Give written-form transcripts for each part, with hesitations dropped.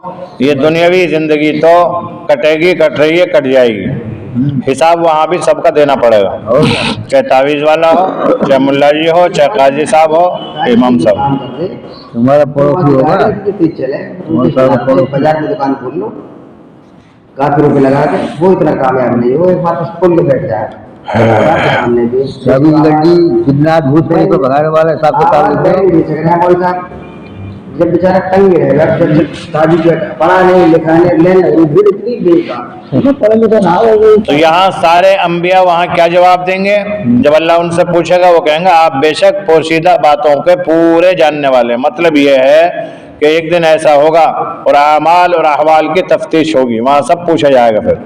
یہ دنیاوی زندگی تو کٹے گی، کٹ رہی ہے، کٹ جائے گی، حساب وہاں بھی سب کا دینا پڑے گا، چاہے تعویذ والا ہو، چاہے ملا جی ہو، چاہے قاضی صاحب ہو، امام صاحب۔ تمہارا پڑوسی ہوگا، بازار میں دکان کھول لو، کافی روپے لگا کے، وہ اتنا کامیاب نہیں، وہ ایک بار کھول کے بیٹھ جائے سامنے بھی چابی گڈی جنات بھوت پریت کو بھگانے والے سب کو تعلق دو۔ جب بیچارہ تنگ رہے گا، جب شادی پڑھانے لکھانے لینا وہ بھی اتنی بے کار۔ تو یہاں سارے انبیاء وہاں کیا جواب دیں گے جب اللہ ان سے پوچھے گا؟ وہ کہیں گے آپ بے شک پوشیدہ باتوں کے پورے جاننے والے۔ مطلب یہ ہے کہ ایک دن ایسا ہوگا اور اعمال اور احوال کی تفتیش ہوگی، وہاں سب پوچھا جائے گا۔ پھر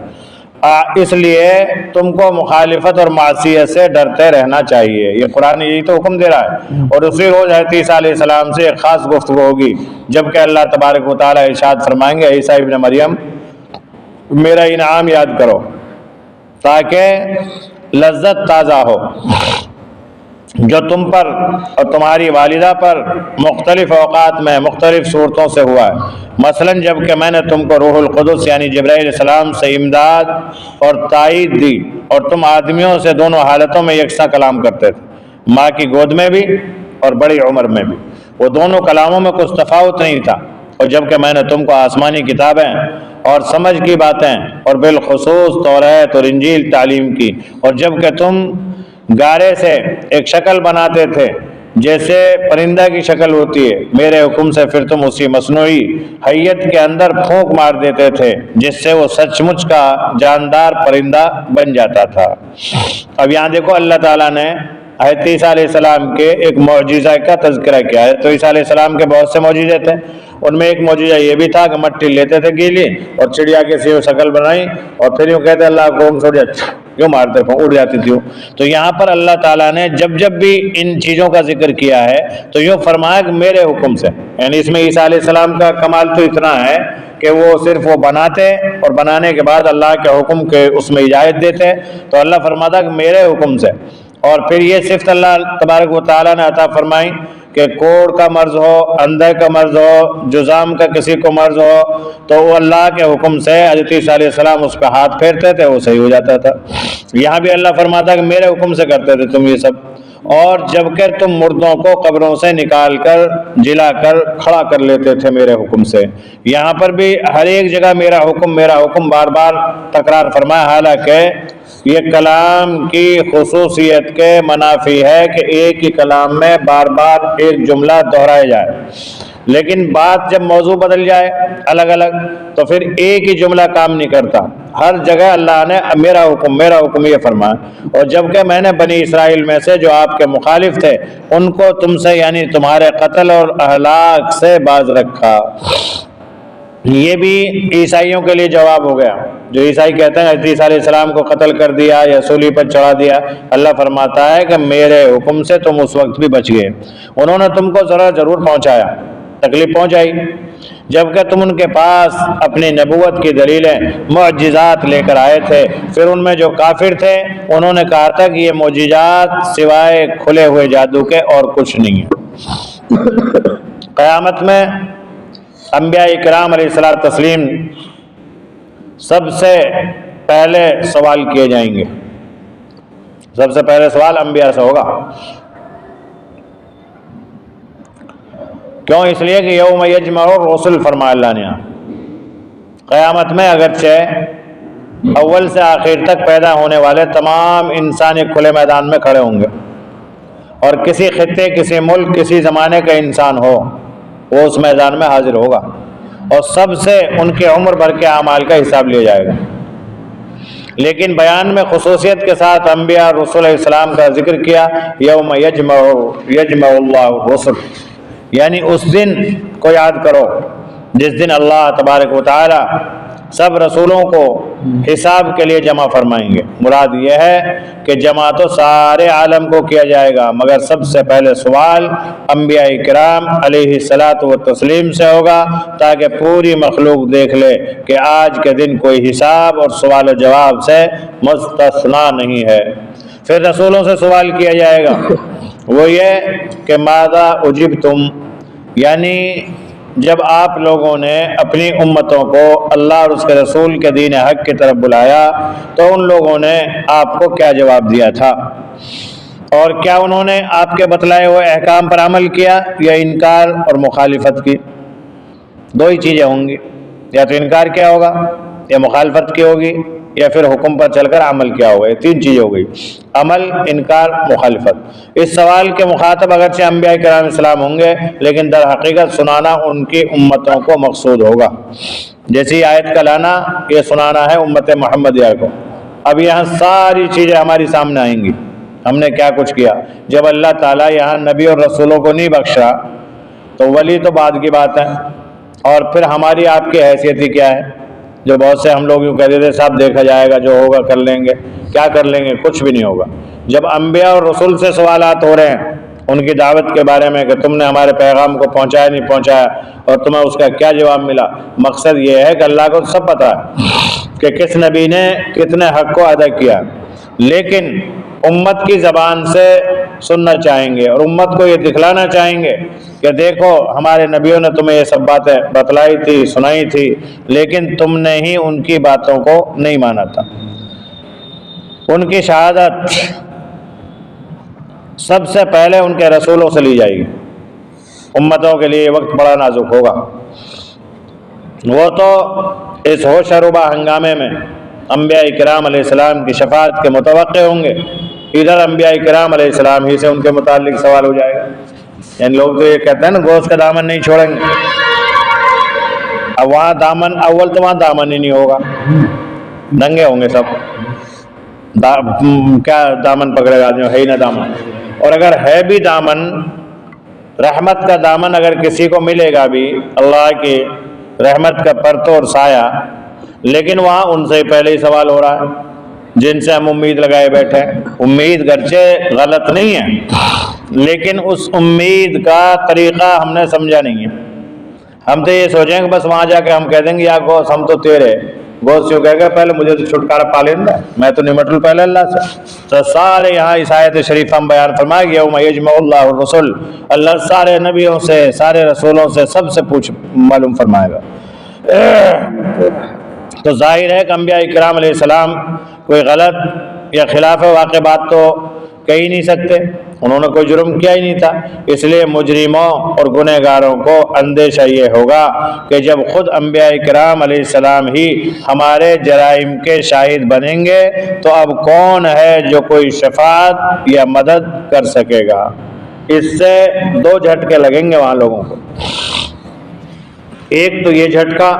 اس لیے تم کو مخالفت اور معصیت سے ڈرتے رہنا چاہیے، یہ قرآن یہی تو حکم دے رہا ہے۔ اور اسی روز حضرت عیسیٰ علیہ السلام سے ایک خاص گفتگو ہوگی، جبکہ اللہ تبارک و تعالیٰ ارشاد فرمائیں گے عیسیٰ ابن مریم میرا انعام یاد کرو تاکہ لذت تازہ ہو جو تم پر اور تمہاری والدہ پر مختلف اوقات میں مختلف صورتوں سے ہوا ہے۔ مثلا جب کہ میں نے تم کو روح القدس یعنی جبرائیل علیہ السلام سے امداد اور تائید دی اور تم آدمیوں سے دونوں حالتوں میں یکساں کلام کرتے تھے، ماں کی گود میں بھی اور بڑی عمر میں بھی، وہ دونوں کلاموں میں کچھ تفاوت نہیں تھا۔ اور جب کہ میں نے تم کو آسمانی کتابیں اور سمجھ کی باتیں اور بالخصوص توریت اور انجیل تعلیم کی، اور جب کہ تم گارے سے ایک شکل بناتے تھے جیسے پرندہ کی شکل ہوتی ہے، میرے حکم سے پھر تم اسی مصنوعی حیت کے اندر پھونک مار دیتے تھے جس سے وہ سچ مچ کا جاندار پرندہ بن جاتا تھا۔ اب یہاں دیکھو اللہ تعالیٰ نے حضرت عیسیٰ علیہ السلام کے ایک معجزہ کا تذکرہ کیا ہے۔ تو عیسیٰ علیہ السلام کے بہت سے معجزے تھے، ان میں ایک معجزہ یہ بھی تھا کہ مٹی لیتے تھے گیلی اور چڑیا کی سی شکل بنائی اور پھر یوں کہتے اللہ کو چھوڑ جاتے، یوں مارتے اڑ جاتی تھی۔ تو یہاں پر اللہ تعالیٰ نے جب بھی ان چیزوں کا ذکر کیا ہے تو یوں فرمایا کہ میرے حکم سے، یعنی اس میں عیسیٰ علیہ السلام کا کمال تو اتنا ہے کہ وہ صرف وہ بناتے اور بنانے کے بعد اللہ کے حکم کے اس میں اجازت دیتے، تو اللہ فرماتا کہ میرے حکم سے۔ اور پھر یہ صفت اللہ تبارک و تعالیٰ نے عطا فرمائی کہ کوڑ کا مرض ہو، اندھے کا مرض ہو، جذام کا کسی کو مرض ہو تو وہ اللہ کے حکم سے حضرت عیسیٰ علیہ السلام اس پہ ہاتھ پھیرتے تھے، وہ صحیح ہو جاتا تھا۔ یہاں بھی اللہ فرماتا کہ میرے حکم سے کرتے تھے تم یہ سب۔ اور جب کہ تم مردوں کو قبروں سے نکال کر جلا کر کھڑا کر لیتے تھے میرے حکم سے، یہاں پر بھی ہر ایک جگہ میرا حکم بار بار تکرار فرمایا، حالانکہ یہ کلام کی خصوصیت کے منافی ہے کہ ایک ہی کلام میں بار بار ایک جملہ دہرایا جائے، لیکن بات جب موضوع بدل جائے الگ الگ تو پھر ایک ہی جملہ کام نہیں کرتا، ہر جگہ اللہ نے میرا حکم یہ فرمایا۔ اور جب کہ میں نے بنی اسرائیل میں سے جو آپ کے مخالف تھے ان کو تم سے یعنی تمہارے قتل اور اہلاک سے باز رکھا۔ یہ بھی عیسائیوں کے لیے جواب ہو گیا، جو عیسائی کہتے ہیں حضرت عیسیٰ علیہ السلام کو قتل کر دیا یا سولی پر چڑھا دیا، اللہ فرماتا ہے کہ میرے حکم سے تم اس وقت بھی بچ گئے، انہوں نے تم کو ضرور پہنچایا، تکلیف پہنچائی، جبکہ تم ان کے پاس اپنی نبوت کی دلیلیں معجزات لے کر آئے تھے، پھر ان میں جو کافر تھے انہوں نے کہا تھا کہ یہ معجزات سوائے کھلے ہوئے جادو کے اور کچھ نہیں ہے۔ قیامت میں انبیاء کرام علیہ الصلوۃ والتسلیم سب سے پہلے سوال کیے جائیں گے، سب سے پہلے سوال انبیاء سے ہوگا۔ کیوں؟ اس لیے کہ یوم یجمع الرسل فرمایا اللہ نے، قیامت میں اگرچہ اول سے آخر تک پیدا ہونے والے تمام انسان ایک کھلے میدان میں کھڑے ہوں گے، اور کسی خطے، کسی ملک، کسی زمانے کا انسان ہو وہ اس میدان میں حاضر ہوگا، اور سب سے ان کے عمر بھر کے اعمال کا حساب لیا جائے گا۔ لیکن بیان میں خصوصیت کے ساتھ انبیاء اور رسول علیہ السلام کا ذکر کیا، یوم یجمع اللہ الرسل، یعنی اس دن کو یاد کرو جس دن اللہ تبارک و تعالی سب رسولوں کو حساب کے لیے جمع فرمائیں گے۔ مراد یہ ہے کہ جمع تو سارے عالم کو کیا جائے گا، مگر سب سے پہلے سوال انبیاء کرام علیہ الصلاۃ والتسلیم سے ہوگا، تاکہ پوری مخلوق دیکھ لے کہ آج کے دن کوئی حساب اور سوال و جواب سے مستثنا نہیں ہے۔ پھر رسولوں سے سوال کیا جائے گا، وہ یہ کہ ماذا اجبتم، یعنی جب آپ لوگوں نے اپنی امتوں کو اللہ اور اس کے رسول کے دین حق کی طرف بلایا تو ان لوگوں نے آپ کو کیا جواب دیا تھا؟ اور کیا انہوں نے آپ کے بتلائے ہوئے احکام پر عمل کیا یا انکار اور مخالفت کی؟ دو ہی چیزیں ہوں گی، یا تو انکار کیا ہوگا یا مخالفت کی ہوگی یا پھر حکم پر چل کر عمل کیا ہوگا۔ یہ تین چیزیں ہو گئی، عمل، انکار، مخالفت۔ اس سوال کے مخاطب اگرچہ انبیاء کرام اسلام ہوں گے لیکن در حقیقت سنانا ان کی امتوں کو مقصود ہوگا۔ جیسی آیت کا لانا، یہ سنانا ہے امت محمدیہ کو۔ اب یہاں ساری چیزیں ہماری سامنے آئیں گی، ہم نے کیا کچھ کیا۔ جب اللہ تعالیٰ یہاں نبی اور رسولوں کو نہیں بخشا تو ولی تو بعد کی بات ہے، اور پھر ہماری آپ کی حیثیت ہی کیا ہے؟ جو بہت سے ہم لوگ یوں کہہ دیتے صاحب دیکھا جائے گا، جو ہوگا کر لیں گے۔ کیا کر لیں گے؟ کچھ بھی نہیں ہوگا۔ جب انبیاء اور رسول سے سوالات ہو رہے ہیں ان کی دعوت کے بارے میں کہ تم نے ہمارے پیغام کو پہنچایا نہیں پہنچایا اور تمہیں اس کا کیا جواب ملا، مقصد یہ ہے کہ اللہ کو سب پتہ ہے کہ کس نبی نے کتنے حق کو ادا کیا، لیکن امت کی زبان سے سننا چاہیں گے اور امت کو یہ دکھلانا چاہیں گے کہ دیکھو ہمارے نبیوں نے تمہیں یہ سب باتیں بتلائی تھی، سنائی تھی، لیکن تم نے ہی ان کی باتوں کو نہیں مانا تھا۔ ان کی شہادت سب سے پہلے ان کے رسولوں سے لی جائے گی۔ امتوں کے لیے وقت بڑا نازک ہوگا، وہ تو اس ہوش روبہ ہنگامے میں انبیاء کرام علیہ السلام کی شفاعت کے متوقع ہوں گے، ادھر انبیاء کرام علیہ السلام ہی سے ان کے متعلق سوال ہو جائے گا۔ یعنی لوگ تو یہ کہتے ہیں نا گوشت کا دامن نہیں چھوڑیں گے، اب وہاں دامن اول تو وہاں دامن ہی نہیں ہوگا، ننگے ہوں گے سب، کیا دامن پکڑے گا؟ جو ہے ہی نہ دامن۔ اور اگر ہے بھی دامن، رحمت کا دامن اگر کسی کو ملے گا بھی، اللہ کی رحمت کا پرتو اور سایہ، لیکن وہاں ان سے پہلے ہی سوال ہو رہا ہے جن سے ہم امید لگائے بیٹھے ہیں۔ امید گرچہ غلط نہیں ہے لیکن اس امید کا طریقہ ہم نے سمجھا نہیں ہے۔ ہم تو یہ سوچیں کہ بس وہاں جا کے ہم کہہ دیں گے یا گوس ہم تو تیرے گوس یوں کہہ گا پہلے مجھے تو چھٹکارا پا لینا، میں تو نمٹ لوں پہلے اللہ سے۔ تو سارے یہاں اس آیت شریف ہم بیان فرمائے گیا یوم یجمع اللہ الرسل، اللہ سارے نبیوں سے سارے رسولوں سے سب سے پوچھ معلوم فرمائے گا۔ تو ظاہر ہے کہ انبیاء کرام علیہ السلام کوئی غلط یا خلاف واقع بات تو کہہ ہی نہیں سکتے، انہوں نے کوئی جرم کیا ہی نہیں تھا۔ اس لیے مجرموں اور گنہگاروں کو اندیشہ یہ ہوگا کہ جب خود انبیاء کرام علیہ السلام ہی ہمارے جرائم کے شاہد بنیں گے تو اب کون ہے جو کوئی شفاعت یا مدد کر سکے گا؟ اس سے دو جھٹکے لگیں گے وہاں لوگوں کو۔ ایک تو یہ جھٹکا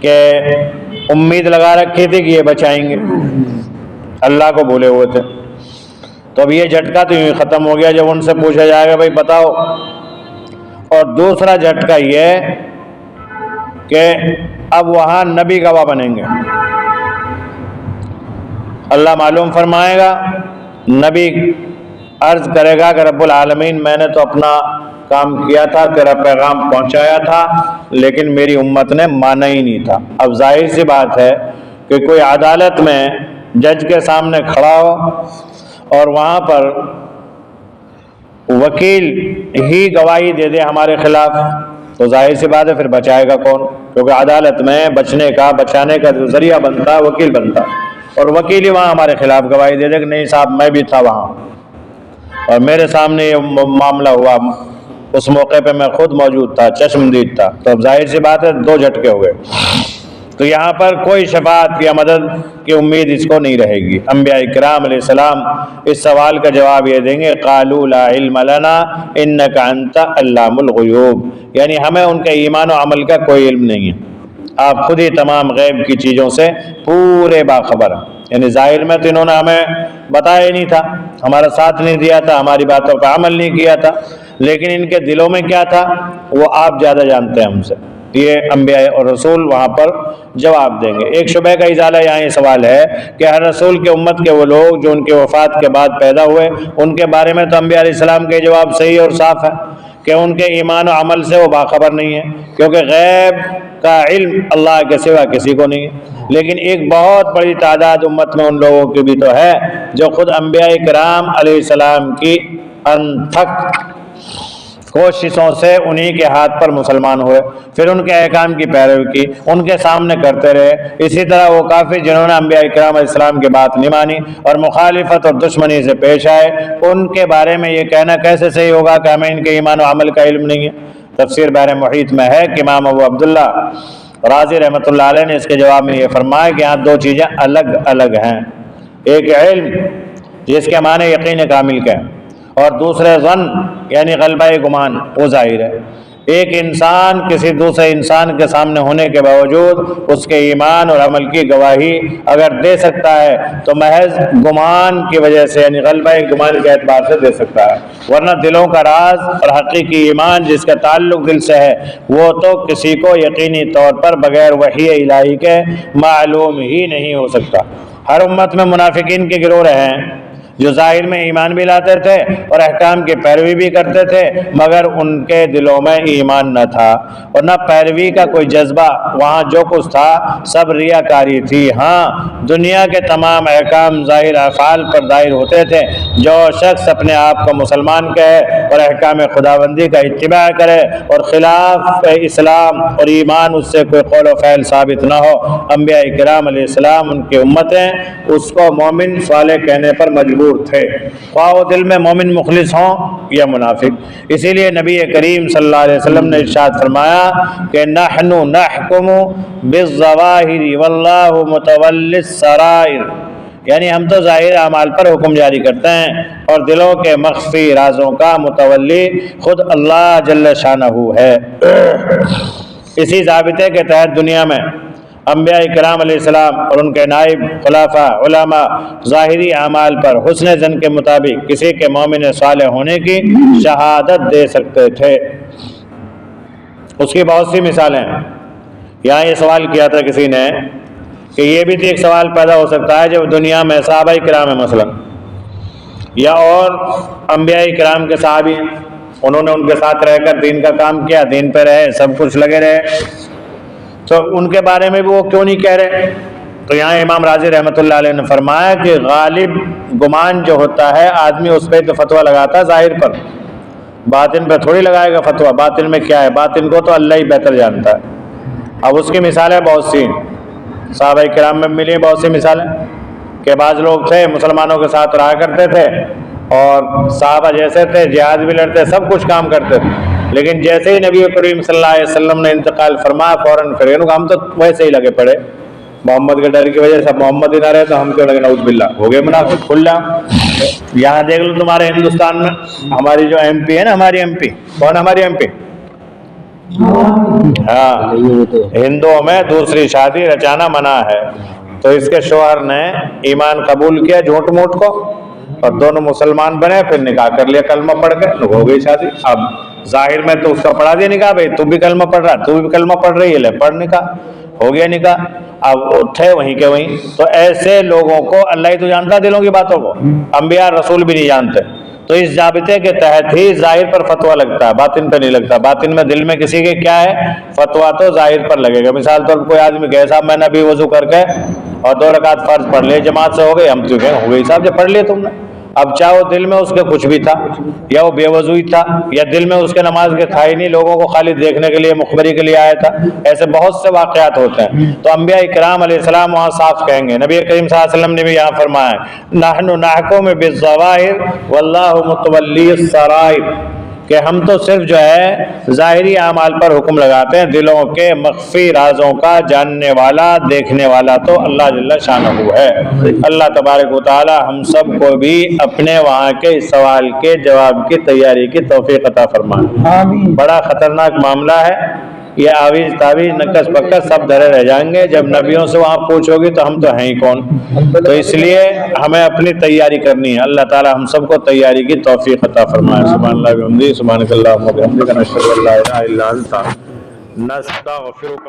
کہ امید لگا رکھی تھی کہ یہ بچائیں گے، اللہ کو بھولے ہوئے تھے، تو اب یہ جھٹکا تو یوں ختم ہو گیا جب ان سے پوچھا جائے گا بھائی بتاؤ۔ اور دوسرا جھٹکا یہ کہ اب وہاں نبی گواہ بنیں گے، اللہ معلوم فرمائے گا، نبی عرض کرے گا کہ رب العالمین میں نے تو اپنا کام کیا تھا، تیرا پیغام پہنچایا تھا، لیکن میری امت نے مانا ہی نہیں تھا۔ اب ظاہر سی بات ہے کہ کوئی عدالت میں جج کے سامنے کھڑا ہو اور وہاں پر وکیل ہی گواہی دے دے ہمارے خلاف، تو ظاہر سی بات ہے پھر بچائے گا کون؟ کیونکہ عدالت میں بچانے کا جو ذریعہ بنتا ہے وکیل بنتا ہے، اور وکیل ہی وہاں ہمارے خلاف گواہی دے دے کہ نہیں صاحب میں بھی تھا وہاں اور میرے سامنے یہ معاملہ ہوا، اس موقع پہ میں خود موجود تھا، چشمدید تھا۔ تو اب ظاہر سی بات ہے دو جھٹکے ہو گئے۔ تو یہاں پر کوئی شفاعت یا مدد کی امید اس کو نہیں رہے گی۔ انبیاء کرام علیہ السلام اس سوال کا جواب یہ دیں گے قالوا لا علم لنا انک انت علام الغیوب، یعنی ہمیں ان کے ایمان و عمل کا کوئی علم نہیں ہے، آپ خود ہی تمام غیب کی چیزوں سے پورے باخبر ہیں۔ یعنی ظاہر میں تو انہوں نے ہمیں بتایا ہی نہیں تھا، ہمارا ساتھ نہیں دیا تھا، ہماری باتوں پر عمل نہیں کیا تھا، لیکن ان کے دلوں میں کیا تھا وہ آپ زیادہ جانتے ہیں ہم سے۔ یہ انبیاء اور رسول وہاں پر جواب دیں گے۔ ایک شبہ کا ازالہ یہاں یہ سوال ہے کہ ہر رسول کے امت کے وہ لوگ جو ان کے وفات کے بعد پیدا ہوئے، ان کے بارے میں تو انبیاء علیہ السلام کے جواب صحیح اور صاف ہے کہ ان کے ایمان و عمل سے وہ باخبر نہیں ہے، کیونکہ غیب کا علم اللہ کے سوا کسی کو نہیں ہے۔ لیکن ایک بہت بڑی تعداد امت میں ان لوگوں کی بھی تو ہے جو خود انبیاء کرام علیہ السلام کی انتھک کوششوں سے انہی کے ہاتھ پر مسلمان ہوئے، پھر ان کے احکام کی پیروی کی، ان کے سامنے کرتے رہے۔ اسی طرح وہ کافر جنہوں نے انبیاء کرام علیہ السلام کی بات نہیں مانی اور مخالفت اور دشمنی سے پیش آئے، ان کے بارے میں یہ کہنا کیسے صحیح ہوگا کہ ہمیں ان کے ایمان و عمل کا علم نہیں ہے؟ تفسیر بحر محیط میں ہے کہ امام ابو عبداللہ رازی رحمۃ اللہ علیہ نے اس کے جواب میں یہ فرمایا کہ یہاں دو چیزیں الگ الگ ہیں، ایک علم جس کے معنی یقین کامل کا ہے، اور دوسرے ظن یعنی غلبہ گمان، وہ ظاہر ہے۔ ایک انسان کسی دوسرے انسان کے سامنے ہونے کے باوجود اس کے ایمان اور عمل کی گواہی اگر دے سکتا ہے تو محض گمان کی وجہ سے یعنی غلبہ گمان کے اعتبار سے دے سکتا ہے، ورنہ دلوں کا راز اور حقیقی ایمان جس کا تعلق دل سے ہے وہ تو کسی کو یقینی طور پر بغیر وحی الہی کے معلوم ہی نہیں ہو سکتا۔ ہر امت میں منافقین کے گروہ رہے ہیں جو ظاہر میں ایمان بھی لاتے تھے اور احکام کی پیروی بھی کرتے تھے، مگر ان کے دلوں میں ایمان نہ تھا اور نہ پیروی کا کوئی جذبہ، وہاں جو کچھ تھا سب ریاکاری تھی۔ ہاں، دنیا کے تمام احکام ظاہر افعال پر ظاہر ہوتے تھے۔ جو شخص اپنے آپ کو مسلمان کہے اور احکام خداوندی کا اتباع کرے اور خلاف اسلام اور ایمان اس سے کوئی قول و فعل ثابت نہ ہو، انبیاء کرام علیہ السلام ان کی امتیں اس کو مومن صالح کہنے پر مجبور تھے، خواہ وہ دل میں مومن مخلص ہوں یا منافق۔ اسی لیے نبی کریم صلی اللہ علیہ وسلم نے ارشاد فرمایا کہ نحن نحکم بالظواہر واللہ متولی السرائر، یعنی ہم تو ظاہر اعمال پر حکم جاری کرتے ہیں اور دلوں کے مخفی رازوں کا متولی خود اللہ جل شانہ ہے۔ اسی ضابطے کے تحت دنیا میں انبیاء کرام علیہ السلام اور ان کے نائب خلفاء علماء ظاہری اعمال پر حسن ظن کے مطابق کسی کے مومن صالح ہونے کی شہادت دے سکتے تھے۔ اس کی بہت سی مثالیں ہیں۔ یہاں یہ سوال کیا تھا کسی نے کہ یہ بھی تو ایک سوال پیدا ہو سکتا ہے جب دنیا میں صحابہ کرام ہیں مثلا یا اور انبیاء کرام کے صحابی ہیں، انہوں نے ان کے ساتھ رہ کر دین کا کام کیا، دین پہ رہے، سب کچھ لگے رہے، تو ان کے بارے میں بھی وہ کیوں نہیں کہہ رہے؟ تو یہاں امام راضی رحمۃ اللہ علیہ نے فرمایا کہ غالب گمان جو ہوتا ہے آدمی اس پہ تو فتویٰ لگاتا ہے ظاہر پر، باطن پہ تھوڑی لگائے گا فتویٰ۔ باطن میں کیا ہے، باطن کو تو اللہ ہی بہتر جانتا ہے۔ اب اس کی مثالیں بہت سی ہیں، صحابہ کرام میں ملی بہت سی مثالیں کہ بعض لوگ تھے مسلمانوں کے ساتھ رہا کرتے تھے اور صحابہ جیسے تھے جہاد بھی لڑتے، سب کچھ کام کرتے تھے، لیکن جیسے ہی نبی کریم صلی اللہ علیہ وسلم نے انتقال فرمایا فوراً پھر ہم تو ویسے ہی لگے پڑے، محمد کے ڈر کی وجہ سے محمد ہی نہ رہے تو ہم کیوں لگے، نعوذ باللہ، ہو گئے منافق کھل جاؤ۔ یہاں دیکھ لو تمہارے ہندوستان میں ہماری جو ایم پی ہے نا، ہماری ایم پی کون، ہماری ایم پی، ہاں، ہندوؤں میں دوسری شادی رچانا منع ہے، تو اس کے شوہر نے ایمان قبول کیا جھوٹ موٹ کو اور دونوں مسلمان بنے، پھر نکاح کر لیا کلمہ پڑھ کے، ہو گئی شادی۔ اب ظاہر میں تو اس کا پڑھا دیا نکاح، بھائی تو بھی کلمہ پڑھ رہا، تو بھی کلمہ پڑھ رہی ہے، لے پڑھ نکاح، ہو گیا نکاح۔ اب تھے وہیں کے وہیں، تو ایسے لوگوں کو اللہ ہی تو جانتا دلوں کی باتوں کو، انبیاء رسول بھی نہیں جانتے، تو اس ضابطے کے تحت ہی ظاہر پر فتویٰ لگتا ہے، باطن پہ نہیں لگتا۔ باطن میں دل میں کسی کے کیا ہے فتویٰ تو ظاہر پر لگے گا۔ مثال طور پر کوئی آدمی کہے صاحب میں نے ابھی وضو کر کے اور 2 رکعت فرض پڑھ لیے، جماعت سے ہو گئی، ہم تو کہیں ہو گئی صاحب جب پڑھ لیے تم نے۔ اب چاہے وہ دل میں اس کے کچھ بھی تھا یا وہ بے وضوئی تھا یا دل میں اس کے نماز کے تھا ہی نہیں، لوگوں کو خالی دیکھنے کے لیے مخبری کے لیے آیا تھا، ایسے بہت سے واقعات ہوتے ہیں۔ تو انبیاء کرام علیہ السلام وہاں صاف کہیں گے، نبی کریم صلی اللہ علیہ وسلم نے بھی یہاں فرمایا نحن نحکم بالظواہر واللہ متولی السرائر، کہ ہم تو صرف جو ہے ظاہری اعمال پر حکم لگاتے ہیں، دلوں کے مخفی رازوں کا جاننے والا دیکھنے والا تو اللہ جل شانہ ہے۔ اللہ تبارک و تعالی ہم سب کو بھی اپنے وہاں کے اس سوال کے جواب کی تیاری کی توفیق عطا فرمائے۔ آمین۔ بڑا خطرناک معاملہ ہے یہ، آویز تاویز نکس پکس سب دھرے رہ جائیں گے، جب نبیوں سے وہاں پوچھو گی تو ہم تو ہیں ہی کون۔ تو اس لیے ہمیں اپنی تیاری کرنی ہے، اللہ تعالی ہم سب کو تیاری کی توفیق عطا فرمائے۔ سبحان اللہ و بحمدہ، سبحانک اللہم و بحمدک، نشہد ان لا الہ الا انت، نستغفرک۔